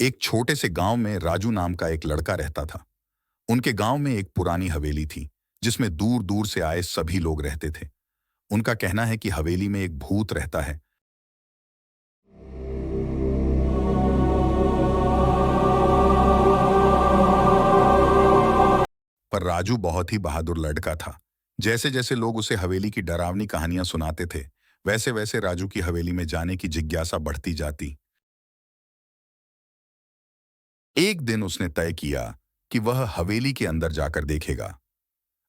एक छोटे से गांव में राजू नाम का एक लड़का रहता था। उनके गांव में एक पुरानी हवेली थी, जिसमें दूर दूर से आए सभी लोग रहते थे। उनका कहना है कि हवेली में एक भूत रहता है। पर राजू बहुत ही बहादुर लड़का था। जैसे जैसे लोग उसे हवेली की डरावनी कहानियां सुनाते थे, वैसे वैसे राजू की हवेली में जाने की जिज्ञासा बढ़ती जाती। एक दिन उसने तय किया कि वह हवेली के अंदर जाकर देखेगा।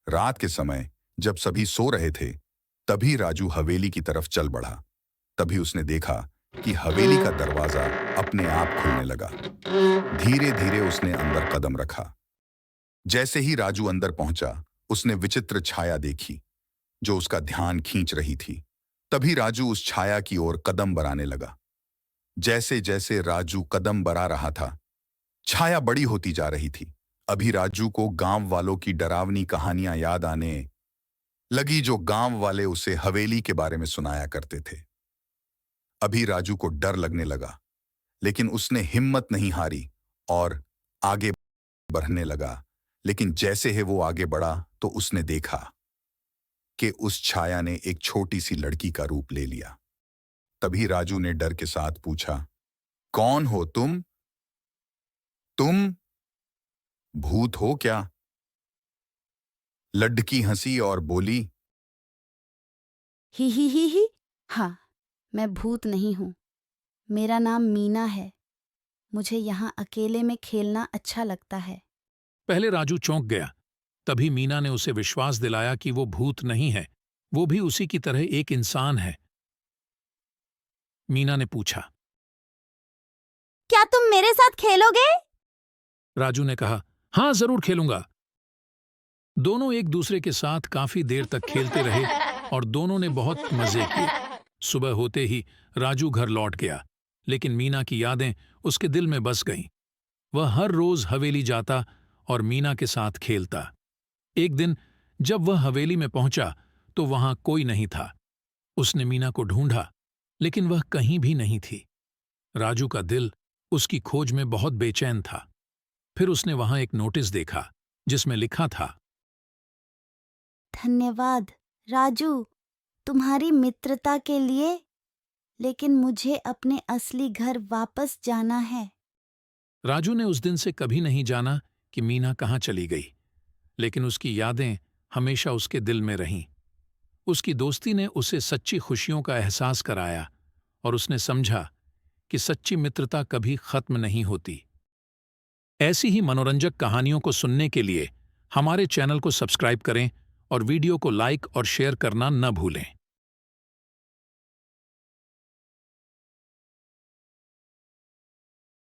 रात के समय जब सभी सो रहे थे, तभी राजू हवेली की तरफ चल बढ़ा। तभी उसने देखा कि हवेली का दरवाजा अपने आप खुलने लगा। धीरे धीरे उसने अंदर कदम रखा। जैसे ही राजू अंदर पहुंचा, उसने विचित्र छाया देखी, जो उसका ध्यान खींच रही थी। तभी राजू उस छाया की ओर कदम बढ़ाने लगा। जैसे जैसे राजू कदम बढ़ा रहा था, छाया बड़ी होती जा रही थी। अभी राजू को गांव वालों की डरावनी कहानियां याद आने लगी, जो गांव वाले उसे हवेली के बारे में सुनाया करते थे। अभी राजू को डर लगने लगा, लेकिन उसने हिम्मत नहीं हारी और आगे बढ़ने लगा। लेकिन जैसे ही वो आगे बढ़ा, तो उसने देखा कि उस छाया ने एक छोटी सी लड़की का रूप ले लिया। तभी राजू ने डर के साथ पूछा, कौन हो तुम? तुम भूत हो क्या? लड़की हंसी और बोली, ही। हाँ, मैं भूत नहीं हूँ। मेरा नाम मीना है। मुझे यहाँ अकेले में खेलना अच्छा लगता है। पहले राजू चौंक गया। तभी मीना ने उसे विश्वास दिलाया कि वो भूत नहीं है, वो भी उसी की तरह एक इंसान है। मीना ने पूछा। क्या तुम मेरे साथ खेलोगे? राजू ने कहा, हाँ जरूर खेलूंगा। दोनों एक दूसरे के साथ काफी देर तक खेलते रहे और दोनों ने बहुत मजे किए। सुबह होते ही राजू घर लौट गया, लेकिन मीना की यादें उसके दिल में बस गईं। वह हर रोज हवेली जाता और मीना के साथ खेलता। एक दिन जब वह हवेली में पहुंचा, तो वहां कोई नहीं था। उसने मीना को ढूंढा, लेकिन वह कहीं भी नहीं थी। राजू का दिल उसकी खोज में बहुत बेचैन था। फिर उसने वहां एक नोटिस देखा, जिसमें लिखा था, धन्यवाद राजू, तुम्हारी मित्रता के लिए, लेकिन मुझे अपने असली घर वापस जाना है। राजू ने उस दिन से कभी नहीं जाना कि मीना कहाँ चली गई, लेकिन उसकी यादें हमेशा उसके दिल में रहीं। उसकी दोस्ती ने उसे सच्ची खुशियों का एहसास कराया और उसने समझा कि सच्ची मित्रता कभी खत्म नहीं होती। ऐसी ही मनोरंजक कहानियों को सुनने के लिए हमारे चैनल को सब्सक्राइब करें और वीडियो को लाइक और शेयर करना न भूलें।